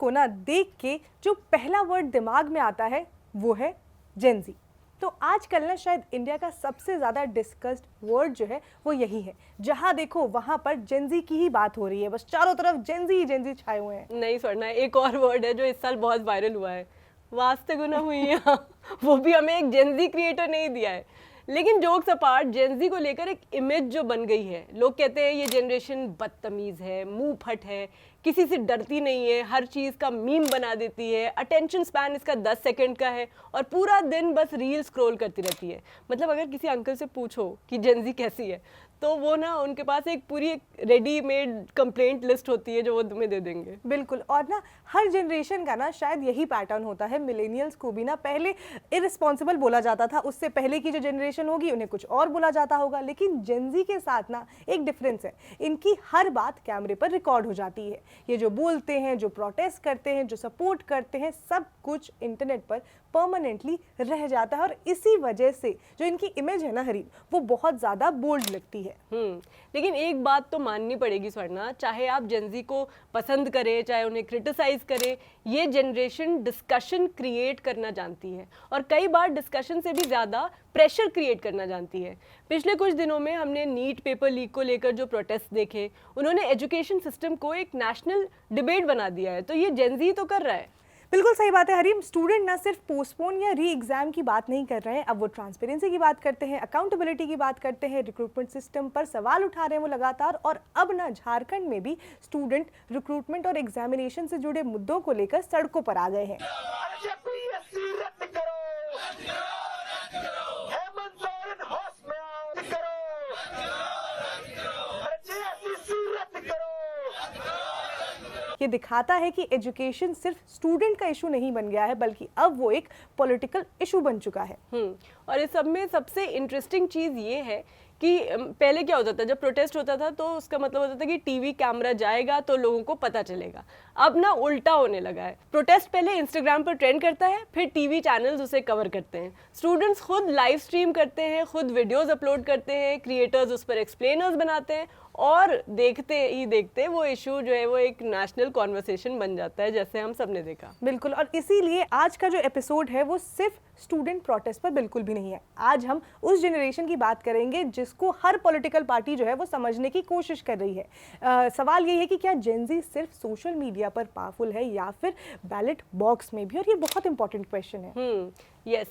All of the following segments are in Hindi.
को ना देख के जो पहला वर्ड दिमाग में आता है वो है जेन ज़ी। तो आजकल ना शायद इंडिया का सबसे ज़्यादा डिस्कस्ड वर्ड जो है वो यही है। जहाँ देखो वहाँ पर जेन ज़ी की ही बात हो रही है, बस चारों तरफ जेन ज़ी छाए हुए हैं। नहीं स्वर्णा, एक और वर्ड है जो इस साल बहुत वायरल हुआ है, वास्ते गुना हुई है। वो भी हमें एक जेन ज़ी क्रिएटर ने ही दिया है। लेकिन जोक्स अपार्ट, जेन ज़ी को लेकर एक इमेज जो बन गई है, लोग कहते हैं ये जनरेशन बदतमीज़ है, मुंह फट है, किसी से डरती नहीं है, हर चीज़ का मीम बना देती है, अटेंशन स्पैन इसका 10 सेकंड का है और पूरा दिन बस रील स्क्रॉल करती रहती है। मतलब अगर किसी अंकल से पूछो कि जेन ज़ी कैसी है, तो वो ना उनके पास एक पूरी रेडीमेड कंप्लेंट लिस्ट होती है जो वो तुम्हें दे देंगे। बिल्कुल, और ना हर जनरेशन का ना शायद यही पैटर्न होता है। मिलेनियल्स को भी ना पहले इररिस्पॉन्सिबल बोला जाता था, उससे पहले की जो जनरेशन होगी उन्हें कुछ और बोला जाता होगा। लेकिन जेन ज़ी के साथ ना एक डिफरेंस है, इनकी हर बात कैमरे पर रिकॉर्ड हो जाती है। ये जो बोलते हैं, जो प्रोटेस्ट करते हैं, जो सपोर्ट करते हैं, सब कुछ इंटरनेट पर परमानेंटली रह जाता है और इसी वजह से जो इनकी इमेज है ना हरी, वो बहुत ज़्यादा बोल्ड लगती है। लेकिन एक बात तो माननी पड़ेगी स्वर्णा, चाहे आप जेन ज़ी को पसंद करें, चाहे उन्हें क्रिटिसाइज करें, ये जनरेशन डिस्कशन क्रिएट करना जानती है और कई बार डिस्कशन से भी ज़्यादा प्रेशर क्रिएट करना जानती है। पिछले कुछ दिनों में हमने नीट पेपर लीक को लेकर जो प्रोटेस्ट देखे, उन्होंने एजुकेशन सिस्टम को एक नेशनल डिबेट बना दिया है। तो ये जेन ज़ी तो कर रहा है। बिल्कुल सही बात है हरीम। स्टूडेंट ना सिर्फ पोस्टपोन या री एग्जाम की बात नहीं कर रहे हैं, अब वो ट्रांसपेरेंसी की बात करते हैं, अकाउंटेबिलिटी की बात करते हैं, रिक्रूटमेंट सिस्टम पर सवाल उठा रहे हैं वो लगातार। और अब ना झारखंड में भी स्टूडेंट रिक्रूटमेंट और एग्जामिनेशन से जुड़े मुद्दों को लेकर सड़कों पर आ गए हैं। ये दिखाता है कि एजुकेशन सिर्फ स्टूडेंट का इशू नहीं बन गया है, बल्कि अब वो एक पॉलिटिकल इशू बन चुका है। और इस सब में सबसे इंटरेस्टिंग चीज़ ये है कि पहले क्या होता था, जब प्रोटेस्ट होता था तो उसका मतलब होता था कि टीवी कैमरा जाएगा तो लोगों को पता चलेगा। अब ना उल्टा होने लगा है। प्रोटेस्ट पहले इंस्टाग्राम पर ट्रेंड करता है, फिर टीवी चैनल्स उसे कवर करते हैं, स्टूडेंट्स खुद लाइव स्ट्रीम करते हैं, खुद वीडियोस अपलोड करते हैं, क्रिएटर्स उस पर एक्सप्लेनर्स बनाते हैं और देखते ही देखते वो इशू जो है वो एक नेशनल कॉन्वर्सेशन बन जाता है, जैसे हम सब ने देखा। बिल्कुल, और इसीलिए आज का जो एपिसोड है वो सिर्फ स्टूडेंट प्रोटेस्ट पर बिल्कुल भी नहीं है। आज हम उस जनरेशन की बात करेंगे जिसको हर पॉलिटिकल पार्टी जो है वो समझने की कोशिश कर रही है। सवाल ये है कि क्या जेन ज़ी सिर्फ सोशल मीडिया पर पावरफुल है या फिर बैलेट बॉक्स में भी, और ये बहुत इंपॉर्टेंट क्वेश्चन है। यस,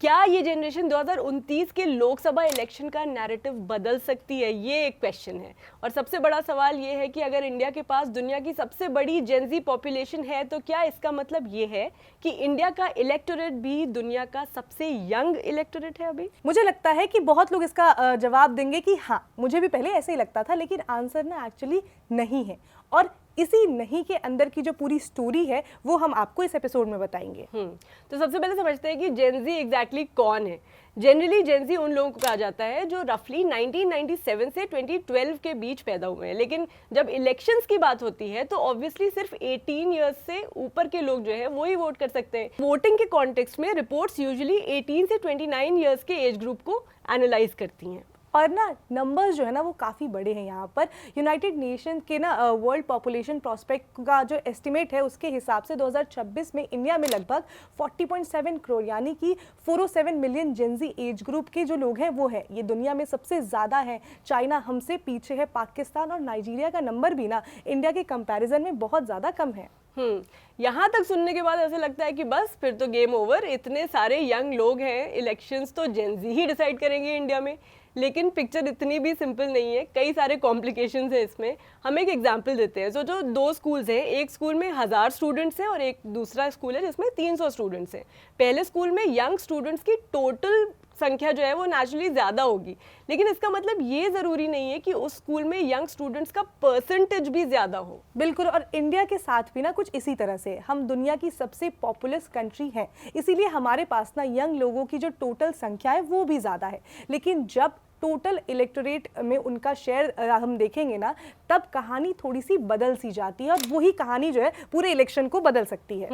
क्या ये जनरेशन 2029 के लोकसभा इलेक्शन का नैरेटिव बदल सकती है, ये एक क्वेश्चन है। और सबसे बड़ा सवाल ये है कि अगर इंडिया के पास दुनिया की सबसे बड़ी जेन ज़ी पॉपुलेशन है तो क्या इसका मतलब ये है कि इंडिया का इलेक्टोरेट भी दुनिया का सबसे यंग इलेक्टोरेट है अभी? मुझे लगता है कि बहुत लोग इसका जवाब देंगे कि हाँ, मुझे भी पहले ऐसे ही लगता था, लेकिन आंसर ना एक्चुअली नहीं है। और इसी नहीं के अंदर की जो पूरी स्टोरी है वो हम आपको इस एपिसोड में बताएंगे। तो सबसे पहले समझते हैं कि जेन ज़ी एग्जैक्टली कौन है। जनरली जेन ज़ी उन लोगों को कहा जाता है जो रफली 1997 से 2012 के बीच पैदा हुए हैं। लेकिन जब इलेक्शंस की बात होती है तो ऑब्वियसली सिर्फ 18 इयर्स से ऊपर के लोग जो है वो ही वोट कर सकते हैं। वोटिंग के कॉन्टेक्स्ट में रिपोर्ट्स यूजुअली 18 से 29 इयर्स के एज ग्रुप को एनालाइज करती हैं। और ना नंबर्स जो है ना वो काफ़ी बड़े हैं यहाँ पर। यूनाइटेड नेशन के ना वर्ल्ड पॉपुलेशन प्रोस्पेक्ट का जो एस्टिमेट है उसके हिसाब से 2026 में इंडिया में लगभग 40.7 करोड़ यानी कि 407 मिलियन जेन ज़ी एज ग्रुप के जो लोग हैं वो है। ये दुनिया में सबसे ज़्यादा है। चाइना हमसे पीछे है, पाकिस्तान और नाइजीरिया का नंबर भी ना इंडिया के कंपैरिजन में बहुत ज़्यादा कम है। यहाँ तक सुनने के बाद ऐसा लगता है कि बस फिर तो गेम ओवर, इतने सारे यंग लोग हैं, इलेक्शंस तो जेन ज़ी ही डिसाइड करेंगे इंडिया में। लेकिन पिक्चर इतनी भी सिंपल नहीं है, कई सारे कॉम्प्लिकेशंस हैं इसमें। हम एक एग्जांपल देते हैं। जो दो स्कूल्स हैं, एक स्कूल में 1000 स्टूडेंट्स हैं और एक दूसरा स्कूल है जिसमें 300 स्टूडेंट्स हैं। पहले स्कूल में यंग स्टूडेंट्स की टोटल संख्या जो है वो नेचुरली ज़्यादा होगी, लेकिन इसका मतलब ये ज़रूरी नहीं है कि उस स्कूल में यंग स्टूडेंट्स का परसेंटेज भी ज़्यादा हो। बिल्कुल, और इंडिया के साथ भी ना कुछ इसी तरह से। हम दुनिया की सबसे पॉपुलस कंट्री हैं, इसीलिए हमारे पास ना यंग लोगों की जो टोटल संख्या है वो भी ज़्यादा है। लेकिन जब टोटल इलेक्टोरेट में उनका शेयर हम देखेंगे ना, तब कहानी थोड़ी सी बदल सी जाती है और वही कहानी जो है पूरे इलेक्शन को बदल सकती है।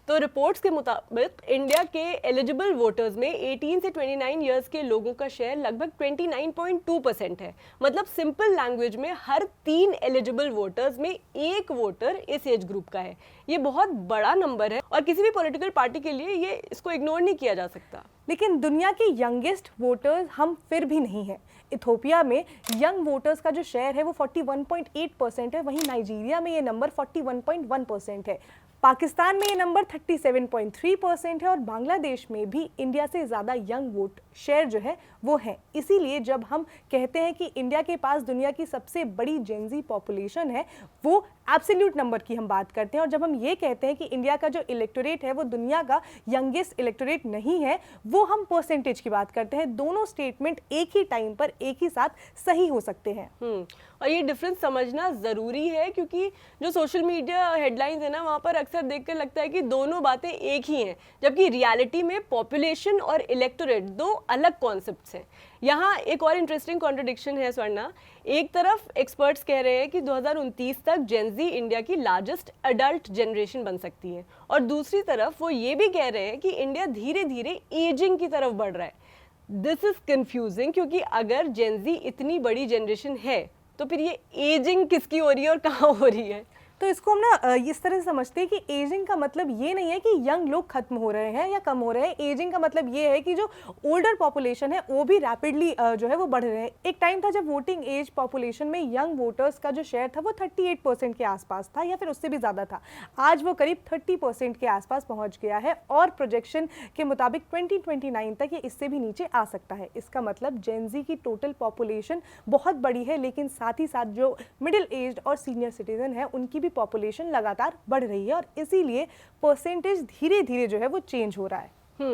तो रिपोर्ट्स के मुताबिक इंडिया के एलिजिबल वोटर्स में 18 से 29 इयर्स के लोगों का शेयर लगभग 29.2% है। मतलब सिंपल लैंग्वेज में हर 3 एलिजिबल वोटर्स में एक वोटर इस एज ग्रुप का है। ये बहुत बड़ा नंबर है और किसी भी पॉलिटिकल पार्टी के लिए ये इसको इग्नोर नहीं किया जा सकता। लेकिन दुनिया के यंगेस्ट वोटर्स हम फिर भी नहीं हैं। इथोपिया में यंग वोटर्स का जो शेयर है वो 41.8% है, वहीं नाइजीरिया में ये नंबर 41.1% है, पाकिस्तान में ये नंबर 37.3% है और बांग्लादेश में भी इंडिया से ज़्यादा यंग वोट शेयर जो है वो है। इसीलिए जब हम कहते हैं कि इंडिया के पास दुनिया की सबसे बड़ी जेनजी पॉपुलेशन है, वो एब्सोल्यूट नंबर की हम बात करते हैं। और जब हम ये कहते हैं कि इंडिया का जो इलेक्टोरेट है वो दुनिया का यंगेस्ट इलेक्टोरेट नहीं है, वो हम परसेंटेज की बात करते हैं। दोनों स्टेटमेंट एक ही टाइम पर एक ही साथ सही हो सकते हैं। और ये डिफरेंस समझना ज़रूरी है क्योंकि जो सोशल मीडिया हेडलाइंस है ना, वहाँ पर अक्सर देखकर लगता है कि दोनों बातें एक ही हैं, जबकि रियलिटी में पॉपुलेशन और इलेक्टोरेट दो अलग कॉन्सेप्ट्स हैं। यहाँ एक और इंटरेस्टिंग कॉन्ट्रडिक्शन है स्वर्णा। एक तरफ एक्सपर्ट्स कह रहे हैं कि 2029 तक जेनजी इंडिया की लार्जेस्ट अडल्ट जनरेशन बन सकती है, और दूसरी तरफ वो ये भी कह रहे हैं कि इंडिया धीरे धीरे एजिंग की तरफ बढ़ रहा है। दिस इज कंफ्यूजिंग क्योंकि अगर जेनजी इतनी बड़ी जनरेशन है तो फिर ये एजिंग किसकी हो रही है और कहाँ हो रही है? तो इसको हम ना इस तरह से समझते हैं कि एजिंग का मतलब ये नहीं है कि यंग लोग खत्म हो रहे हैं या कम हो रहे हैं। एजिंग का मतलब ये है कि जो ओल्डर पॉपुलेशन है वो भी रैपिडली जो है वो बढ़ रहे हैं। एक टाइम था जब वोटिंग एज पॉपुलेशन में यंग वोटर्स का जो शेयर था वो 38% के आसपास था या फिर उससे भी ज़्यादा था। आज वो करीब 30% के आसपास पहुँच गया है और प्रोजेक्शन के मुताबिक 2029 तक ये इससे भी नीचे आ सकता है। इसका मतलब जेनजी की टोटल पॉपुलेशन बहुत बड़ी है, लेकिन साथ ही साथ जो मिडिल एज और सीनियर सिटीजन है उनकी पॉपुलेशन लगातार बढ़ रही है और इसीलिए परसेंटेज धीरे धीरे जो है वो चेंज हो रहा है।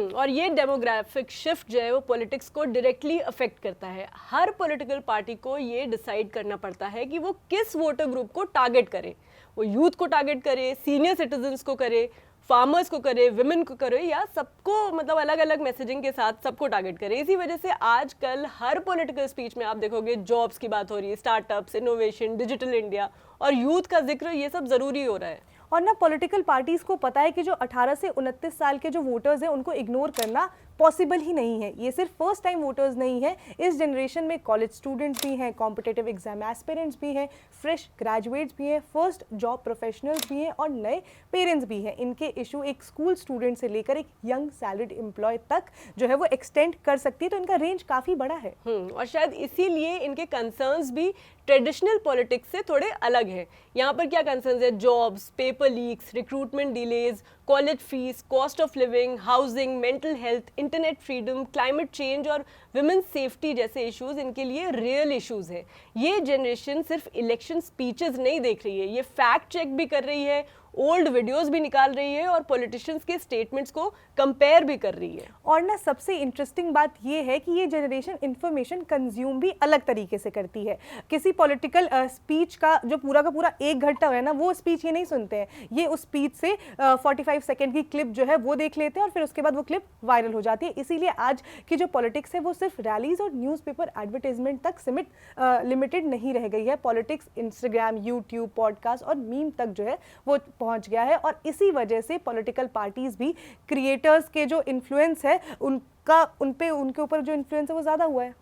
और ये डेमोग्राफिक शिफ्ट जो है वो पॉलिटिक्स को डायरेक्टली अफेक्ट करता है। हर पॉलिटिकल पार्टी को ये डिसाइड करना पड़ता है कि वो किस वोटर ग्रुप को टारगेट करे। वो यूथ को टारगेट करे, सीनियर सिटीजन्स को करे, फार्मर्स को करे, विमेन को करे, या सबको, मतलब अलग अलग मैसेजिंग के साथ सबको टारगेट करे। इसी वजह से आजकल हर पॉलिटिकल स्पीच में आप देखोगे जॉब्स की बात हो रही है, स्टार्टअप्स, इनोवेशन, डिजिटल इंडिया और यूथ का जिक्र, ये सब ज़रूरी हो रहा है। और ना पॉलिटिकल पार्टीज़ को पता है कि जो 18 से 29 साल के जो वोटर्स हैं उनको इग्नोर करना पॉसिबल ही नहीं है। ये सिर्फ फर्स्ट टाइम वोटर्स नहीं है, इस जनरेशन में कॉलेज स्टूडेंट्स भी हैं, कॉम्पिटिटिव एग्जाम एस्पिरेंट्स भी हैं, फ्रेश ग्रेजुएट्स भी हैं, फर्स्ट जॉब प्रोफेशनल्स भी हैं और नए पेरेंट्स भी हैं। इनके इशू एक स्कूल स्टूडेंट से लेकर एक यंग सैलरीड एम्प्लॉय तक जो है वो एक्सटेंड कर सकती है, तो इनका रेंज काफ़ी बड़ा है। और शायद इसीलिए इनके कंसर्न्स भी ट्रेडिशनल पॉलिटिक्स से थोड़े अलग हैं। यहाँ पर क्या कंसर्न्स है? Jobs, paper leaks, recruitment delays, college fees, cost of living, housing, mental health, internet freedom, climate change और विमेंस सेफ्टी जैसे इश्यूज इनके लिए रियल इश्यूज हैं। ये जनरेशन सिर्फ इलेक्शन स्पीचेस नहीं देख रही है, ये फैक्ट चेक भी कर रही है, ओल्ड वीडियोस भी निकाल रही है और पॉलिटिशियंस के स्टेटमेंट्स को कंपेयर भी कर रही है। और ना सबसे इंटरेस्टिंग बात ये है कि ये जनरेशन इंफॉर्मेशन कंज्यूम भी अलग तरीके से करती है। किसी पॉलिटिकल स्पीच का जो पूरा का पूरा 1 घंटा है ना, वो स्पीच ये नहीं सुनते हैं, ये उस स्पीच से 45 सेकेंड की क्लिप जो है वो देख लेते हैं और फिर उसके बाद वो क्लिप वायरल हो जाती है। इसीलिए आज की जो पॉलिटिक्स है वो सिर्फ रैलीज और न्यूज़पेपर एडवर्टाइजमेंट तक लिमिटेड नहीं रह गई है। पॉलिटिक्स इंस्टाग्राम, यूट्यूब, पॉडकास्ट और मीम तक जो है वो पहुंच गया है और इसी वजह से पॉलिटिकल पार्टीज भी क्रिएटर्स के जो इन्फ्लुएंस है उनके ऊपर जो इन्फ्लुएंस है वो ज़्यादा हुआ है।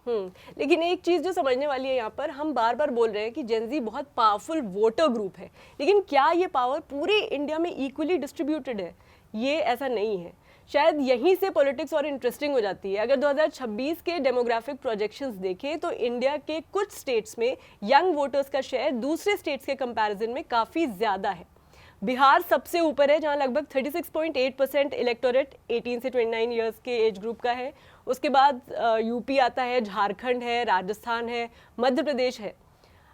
लेकिन एक चीज़ जो समझने वाली है, यहाँ पर हम बार बार बोल रहे हैं कि जेनजी बहुत पावरफुल वोटर ग्रुप है, लेकिन क्या ये पावर पूरे इंडिया में इक्वली डिस्ट्रीब्यूटेड है? ये ऐसा नहीं है। शायद यहीं से पॉलिटिक्स और इंटरेस्टिंग हो जाती है। अगर 2026 के डेमोग्राफिक प्रोजेक्शंस देखें तो इंडिया के कुछ स्टेट्स में यंग वोटर्स का शेयर दूसरे स्टेट्स के कंपैरिजन में काफ़ी ज़्यादा है। बिहार सबसे ऊपर है जहां लगभग 36.8% इलेक्टोरेट 18 से 29 इयर्स के एज ग्रुप का है। उसके बाद यूपी आता है, झारखंड है, राजस्थान है, मध्य प्रदेश है।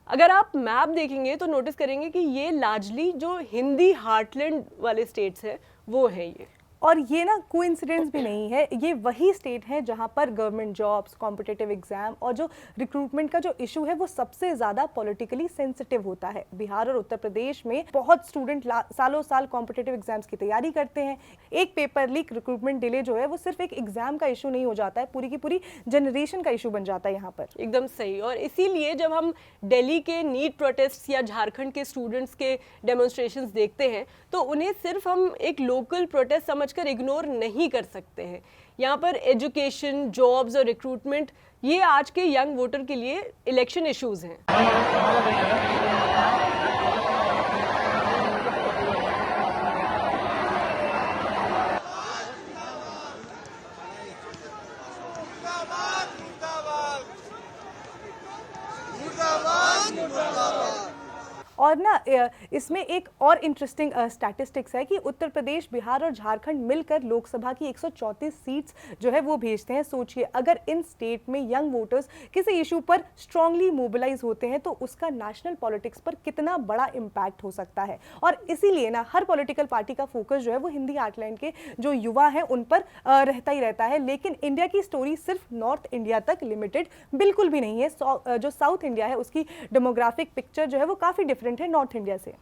अगर आप मैप देखेंगे तो नोटिस करेंगे कि ये लार्जली जो हिंदी हार्टलैंड वाले स्टेट्स हैं वो हैं ये। और ये ना कोइंसिडेंस भी नहीं है, ये वही स्टेट है जहां पर गवर्नमेंट जॉब्स, कॉम्पिटिटिव एग्जाम और जो रिक्रूटमेंट का जो इशू है वो सबसे ज़्यादा पॉलिटिकली सेंसिटिव होता है। बिहार और उत्तर प्रदेश में बहुत स्टूडेंट सालों साल कॉम्पिटिटिव एग्जाम्स की तैयारी करते हैं। एक पेपर लीक, रिक्रूटमेंट डिले जो है वो सिर्फ एक एग्जाम का इशू नहीं हो जाता है, पूरी की पूरी जनरेशन का इशू बन जाता है यहाँ पर। एकदम सही। और इसीलिए जब हम दिल्ली के नीट प्रोटेस्ट या झारखंड के स्टूडेंट्स के डेमोन्स्ट्रेशंस देखते हैं तो उन्हें सिर्फ हम एक लोकल प्रोटेस्ट समझकर इग्नोर नहीं कर सकते हैं। यहाँ पर एजुकेशन, जॉब्स और रिक्रूटमेंट ये आज के यंग वोटर के लिए इलेक्शन इश्यूज हैं। और ना इसमें एक और इंटरेस्टिंग स्टैटिस्टिक्स है कि उत्तर प्रदेश, बिहार और झारखंड मिलकर लोकसभा की 134 सीट्स जो है वो भेजते हैं। सोचिए, अगर इन स्टेट में यंग वोटर्स किसी इशू पर स्ट्रांगली मोबिलाइज होते हैं तो उसका नेशनल पॉलिटिक्स पर कितना बड़ा इम्पैक्ट हो सकता है। और इसीलिए ना हर पॉलिटिकल पार्टी का फोकस जो है वो हिंदी हार्टलैंड के जो युवा हैं उन पर रहता ही रहता है। लेकिन इंडिया की स्टोरी सिर्फ नॉर्थ इंडिया तक लिमिटेड बिल्कुल भी नहीं है। जो साउथ इंडिया है उसकी डेमोग्राफिक पिक्चर जो है वो काफ़ी डिफरेंट है नॉर्थ इंडिया से।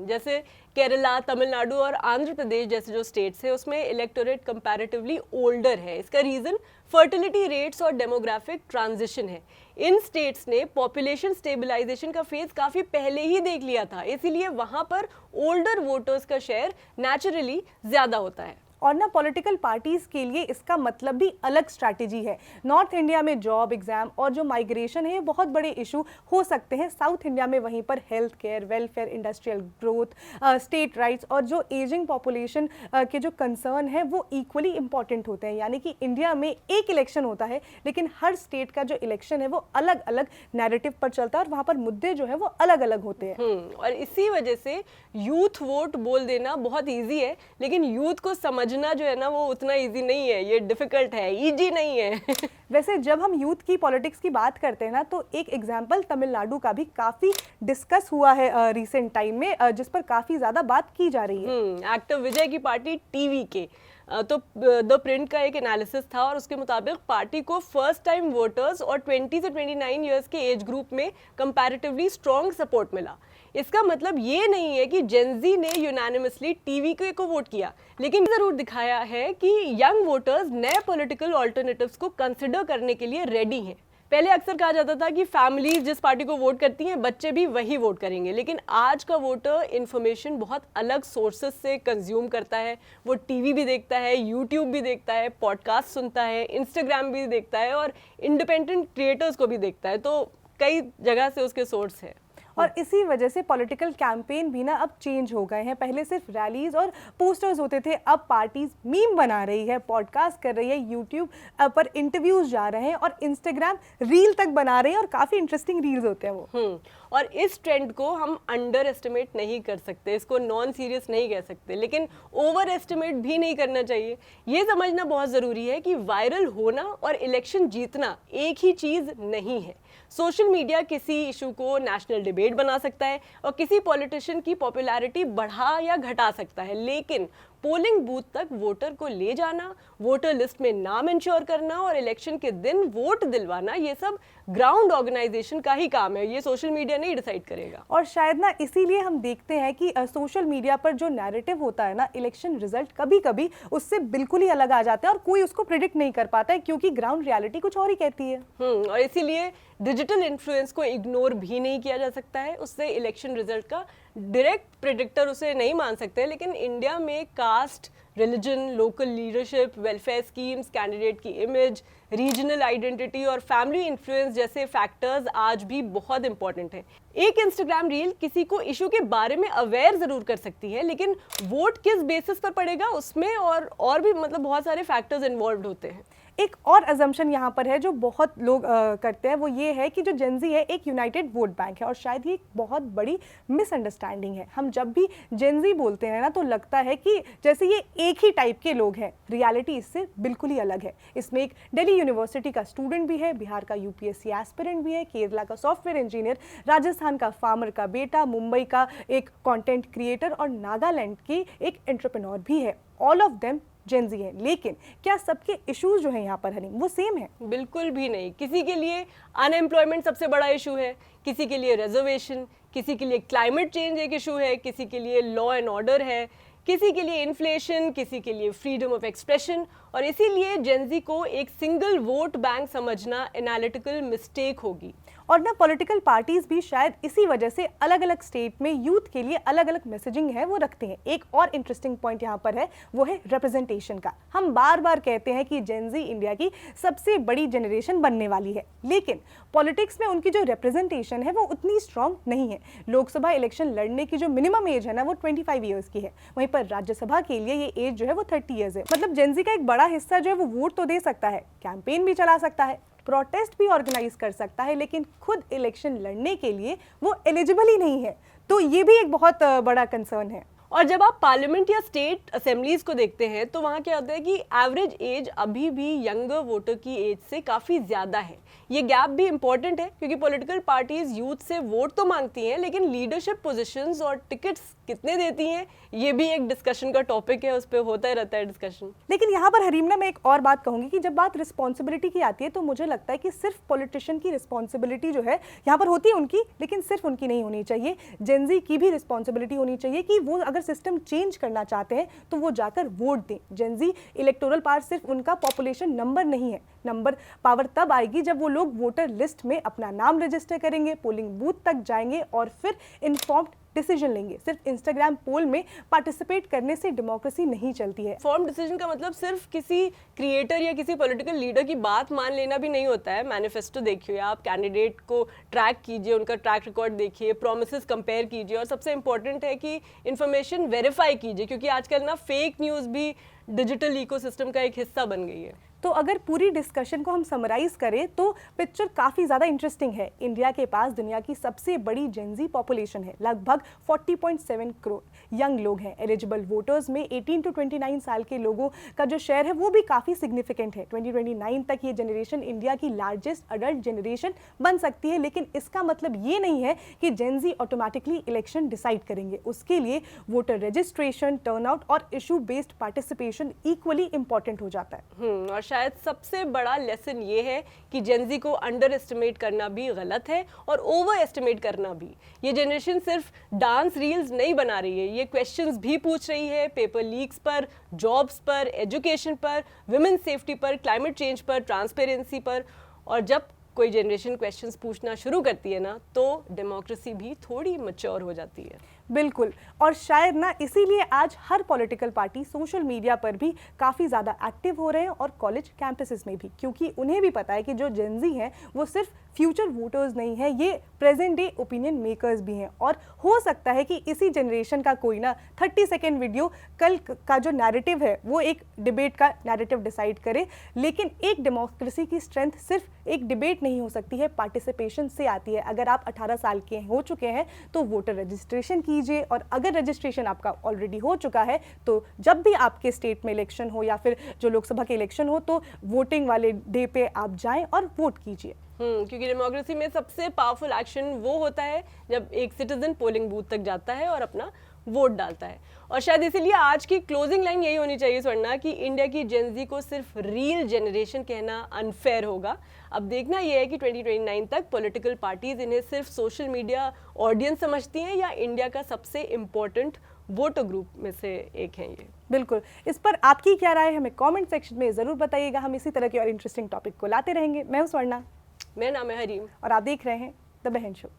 जैसे केरला, तमिलनाडु और आंध्र प्रदेश जैसे जो स्टेट्स है उसमें इलेक्टोरेट कंपैरेटिवली ओल्डर है। इसका रीजन फर्टिलिटी रेट्स और डेमोग्राफिक ट्रांजिशन है। इन स्टेट्स ने पॉपुलेशन स्टेबलाइजेशन का फेज काफी पहले ही देख लिया था, इसीलिए वहां पर ओल्डर वोटर्स का शेयर नेचुरली ज्यादा होता है। और ना पॉलिटिकल पार्टीज के लिए इसका मतलब भी अलग स्ट्रैटेजी है। नॉर्थ इंडिया में जॉब, एग्जाम और जो माइग्रेशन है ये बहुत बड़े इशू हो सकते हैं। साउथ इंडिया में वहीं पर health care, welfare, industrial growth, state rights और जो एजिंग पॉपुलेशन के जो कंसर्न है वो इक्वली इंपॉर्टेंट होते हैं। यानी कि इंडिया में एक इलेक्शन होता है लेकिन हर स्टेट का जो इलेक्शन है वो अलग अलग नैरेटिव पर चलता है और वहाँ पर मुद्दे जो है वो अलग अलग होते हैं। और इसी वजह से यूथ वोट बोल देना बहुत ईजी है, लेकिन यूथ को समझना जो है ना वो उतना इजी नहीं है, ये डिफिकल्ट है, इजी नहीं है। वैसे जब हम यूथ की पॉलिटिक्स की बात करते हैं ना तो एक एग्जांपल तमिलनाडु का भी काफी डिस्कस हुआ है रिसेंट टाइम में, जिस पर काफी ज्यादा बात की जा रही है। एक्टर विजय की पार्टी टीवी के तो द प्रिंट का एक एनालिसिस था और उसके मुताबिक पार्टी को फर्स्ट टाइम वोटर्स और 20 से 29 इयर्स के एज ग्रुप में कंपैरेटिवली स्ट्रॉन्ग सपोर्ट मिला। इसका मतलब ये नहीं है कि जेनजी ने यूनानिमसली टीवी को वोट किया, लेकिन जरूर दिखाया है कि यंग वोटर्स नए पॉलिटिकल ऑल्टरनेटिव्स को कंसिडर करने के लिए रेडी हैं। पहले अक्सर कहा जाता था कि फैमिलीज जिस पार्टी को वोट करती हैं बच्चे भी वही वोट करेंगे, लेकिन आज का वोटर इन्फॉर्मेशन बहुत अलग सोर्सेस से कंज्यूम करता है। वो टीवी भी देखता है, यूट्यूब भी देखता है, पॉडकास्ट सुनता है, इंस्टाग्राम भी देखता है और इंडिपेंडेंट क्रिएटर्स को भी देखता है, तो कई जगह से उसके सोर्स है। और इसी वजह से पॉलिटिकल कैंपेन भी ना अब चेंज हो गए हैं। पहले सिर्फ रैलीज और पोस्टर्स होते थे, अब पार्टीज मीम बना रही है, पॉडकास्ट कर रही है, यूट्यूब पर इंटरव्यूज जा रहे हैं और इंस्टाग्राम रील तक बना रहे हैं और काफ़ी इंटरेस्टिंग रील्स होते हैं वो। और इस ट्रेंड को हम अंडर एस्टिमेट नहीं कर सकते, इसको नॉन सीरियस नहीं कह सकते, लेकिन ओवर एस्टिमेट भी नहीं करना चाहिए। ये समझना बहुत ज़रूरी है कि वायरल होना और इलेक्शन जीतना एक ही चीज़ नहीं है। सोशल मीडिया किसी इशू को नेशनल डिबेट बना सकता है और किसी पॉलिटिशियन की पॉपुलैरिटी बढ़ा या घटा सकता है, लेकिन पोलिंग बूथ तक वोटर को ले जाना, वोटर लिस्ट में नाम इंश्योर करना और इलेक्शन के दिन वोट दिलवाना, ये सब ग्राउंड ऑर्गेनाइजेशन का ही काम है, ये सोशल मीडिया नहीं डिसाइड करेगा। और शायद ना इसीलिए हम देखते हैं कि सोशल मीडिया पर जो नैरेटिव होता है ना, इलेक्शन रिजल्ट कभी कभी उससे बिल्कुल ही अलग आ जाता है और कोई उसको प्रिडिक्ट नहीं कर पाता है, क्योंकि ग्राउंड रियलिटी कुछ और ही कहती है। और इसीलिए डिजिटल इन्फ्लुएंस को इग्नोर भी नहीं किया जा सकता है। उससे इलेक्शन रिजल्ट का डायरेक्ट प्रेडिक्टर उसे नहीं मान सकते, लेकिन इंडिया में caste, religion, local leadership, welfare schemes, candidate की इमेज, रीजनल आइडेंटिटी और फैमिली इन्फ्लुएंस जैसे फैक्टर्स आज भी बहुत इंपॉर्टेंट हैं। एक इंस्टाग्राम रील किसी को इशू के बारे में अवेयर जरूर कर सकती है, लेकिन वोट किस बेसिस पर पड़ेगा उसमें और भी मतलब बहुत सारे फैक्टर्स इन्वॉल्व होते हैं। एक और अजम्पशन यहाँ पर है जो बहुत लोग करते हैं, वो ये है कि जो जेनजी है एक यूनाइटेड वोट बैंक है, और शायद ये एक बहुत बड़ी मिसअंडरस्टैंडिंग है। हम जब भी जेनजी बोलते हैं ना तो लगता है कि जैसे ये एक ही टाइप के लोग हैं, रियलिटी इससे बिल्कुल ही अलग है। इसमें एक दिल्ली यूनिवर्सिटी का स्टूडेंट भी है, बिहार का यूपीएससी एस्पिरेंट भी है, केरला का सॉफ्टवेयर इंजीनियर, राजस्थान का फार्मर का बेटा, मुंबई का एक कंटेंट क्रिएटर और नागालैंड की एक एंटरप्रेन्योर भी है। ऑल ऑफ देम जेंजी हैं, लेकिन क्या सबके इश्यूज जो हैं यहाँ पर हनीम वो सेम है? बिल्कुल भी नहीं। किसी के लिए अनएम्प्लॉयमेंट सबसे बड़ा इशू है, किसी के लिए रिजर्वेशन, किसी के लिए क्लाइमेट चेंज एक इशू है, किसी के लिए लॉ एंड ऑर्डर है, किसी के लिए इन्फ्लेशन, किसी के लिए फ्रीडम ऑफ एक्सप्रेशन। और इसीलिए जेंजी को एक सिंगल वोट बैंक समझना एनालिटिकल मिस्टेक होगी। और ना पॉलिटिकल पार्टीज भी शायद इसी वजह से अलग अलग स्टेट में यूथ के लिए अलग अलग मैसेजिंग है वो रखते हैं। एक और इंटरेस्टिंग पॉइंट यहाँ पर है, वो है रिप्रेजेंटेशन का। हम बार बार कहते हैं कि जेंजी इंडिया की सबसे बड़ी जनरेशन बनने वाली है, लेकिन पॉलिटिक्स में उनकी जो रिप्रेजेंटेशन है वो उतनी स्ट्रांग नहीं है। लोकसभा इलेक्शन लड़ने की जो मिनिमम एज है ना वो 25 ईयर्स की है, वहीं पर राज्यसभा के लिए ये एज जो है वो 30 ईयर्स है। मतलब जेंजी का एक बड़ा हिस्सा जो है वो वोट तो दे सकता है, कैंपेन भी चला सकता है, प्रोटेस्ट भी ऑर्गेनाइज कर सकता है, लेकिन खुद इलेक्शन लड़ने के लिए वो एलिजिबल ही नहीं है। तो ये भी एक बहुत बड़ा कंसर्न है। और जब आप पार्लियामेंट या स्टेट असेंबलीज को देखते हैं तो वहाँ क्या होता है कि एवरेज एज अभी भी यंगर वोटर की एज से काफ़ी ज़्यादा है। ये गैप भी इंपॉर्टेंट है क्योंकि पॉलिटिकल पार्टीज यूथ से वोट तो मांगती हैं, लेकिन लीडरशिप पोजीशंस और टिकट्स कितने देती हैं ये भी एक डिस्कशन का टॉपिक है, उस पर होता ही रहता है डिस्कशन। लेकिन यहाँ पर हरीमना मैं एक और बात कहूंगी कि जब बात रिस्पॉन्सिबिलिटी की आती है तो मुझे लगता है कि सिर्फ पॉलिटिशियन की रिस्पॉन्सिबिलिटी जो है यहाँ पर होती है उनकी, लेकिन सिर्फ उनकी नहीं होनी चाहिए। जेंजी की भी रिस्पॉन्सिबिलिटी होनी चाहिए कि वो अगर सिस्टम चेंज करना चाहते हैं तो वो जाकर वोट दें। जेंजी इलेक्टोरल पावर सिर्फ उनका पॉपुलेशन नंबर नहीं है, नंबर पावर तब आएगी जब वो लोग वोटर लिस्ट में अपना नाम रजिस्टर करेंगे, पोलिंग बूथ तक जाएंगे और फिर इन्फॉर्म्ड डिसीजन लेंगे। सिर्फ इंस्टाग्राम पोल में पार्टिसिपेट करने से डेमोक्रेसी नहीं चलती है। फॉर्म डिसीजन का मतलब सिर्फ किसी क्रिएटर या किसी पॉलिटिकल लीडर की बात मान लेना भी नहीं होता है। मैनिफेस्टो देखिए आप, कैंडिडेट को ट्रैक कीजिए, उनका ट्रैक रिकॉर्ड देखिए, प्रोमिसेस कंपेयर कीजिए और सबसे इंपॉर्टेंट है कि इन्फॉर्मेशन वेरीफाई कीजिए, क्योंकि आजकल ना फेक न्यूज़ भी डिजिटल इकोसिस्टम का एक हिस्सा बन गई है। तो अगर पूरी डिस्कशन को हम समराइज करें तो पिक्चर काफ़ी ज़्यादा इंटरेस्टिंग है। इंडिया के पास दुनिया की सबसे बड़ी जेंजी पॉपुलेशन है, लगभग 40.7 करोड़ यंग लोग हैं। एलिजिबल वोटर्स में 18 to 29 साल के लोगों का जो शेयर है वो भी काफ़ी सिग्निफिकेंट है। 2029 तक ये जनरेशन इंडिया की लार्जेस्ट अडल्ट जनरेशन बन सकती है, लेकिन इसका मतलब ये नहीं है कि जेंजी ऑटोमेटिकली इलेक्शन डिसाइड करेंगे। उसके लिए वोटर रजिस्ट्रेशन, टर्नआउट और issue based participation equally important हो जाता है। और शायद सबसे बड़ा लेसन ये है कि जेंजी को अंडर एस्टिमेट करना भी गलत है और ओवर एस्टिमेट करना भी। ये जनरेशन सिर्फ डांस रील्स नहीं बना रही है, ये क्वेश्चंस भी पूछ रही है, पेपर लीक्स पर, जॉब्स पर, एजुकेशन पर, वुमेन सेफ्टी पर, क्लाइमेट चेंज पर, ट्रांसपेरेंसी पर। और जब कोई जनरेशन क्वेश्चंस पूछना शुरू करती है ना तो डेमोक्रेसी भी थोड़ी मैच्योर हो जाती है। बिल्कुल, और शायद ना इसीलिए आज हर पॉलिटिकल पार्टी सोशल मीडिया पर भी काफ़ी ज़्यादा एक्टिव हो रहे हैं और कॉलेज कैंपसेस में भी, क्योंकि उन्हें भी पता है कि जो जेंजी हैं वो सिर्फ फ्यूचर वोटर्स नहीं है, ये प्रेजेंट डे ओपिनियन मेकर्स भी हैं। और हो सकता है कि इसी जनरेशन का कोई ना 30 सेकेंड वीडियो कल का जो नैरेटिव है वो एक डिबेट का नैरेटिव डिसाइड करे। लेकिन एक डेमोक्रेसी की स्ट्रेंथ सिर्फ एक डिबेट नहीं हो सकती है, पार्टिसिपेशन से आती है। अगर आप 18 साल के हो चुके हैं तो वोटर रजिस्ट्रेशन कीजिए, और अगर रजिस्ट्रेशन आपका ऑलरेडी हो चुका है तो जब भी आपके स्टेट में इलेक्शन हो या फिर जो लोकसभा के इलेक्शन हो तो वोटिंग वाले डे पे आप जाएं और वोट कीजिए। क्योंकि डेमोक्रेसी में सबसे पावरफुल एक्शन वो होता है जब एक सिटीजन पोलिंग बूथ तक जाता है और अपना वोट डालता है। और शायद इसीलिए आज की क्लोजिंग लाइन यही होनी चाहिए स्वर्णा, कि इंडिया की जेंजी को सिर्फ रील जनरेशन कहना अनफेयर होगा। अब देखना यह है कि 2029 तक पॉलिटिकल पार्टीज इन्हें सिर्फ सोशल मीडिया ऑडियंस समझती हैं या इंडिया का सबसे इम्पोर्टेंट वोटर ग्रुप में से एक है ये। बिल्कुल, इस पर आपकी क्या राय है हमें कमेंट सेक्शन में ज़रूर बताइएगा। हम इसी तरह के और इंटरेस्टिंग टॉपिक को लाते रहेंगे। मैं हूं स्वर्णा, मेरा नाम है हरीम और आप देख रहे हैं द बहन शो।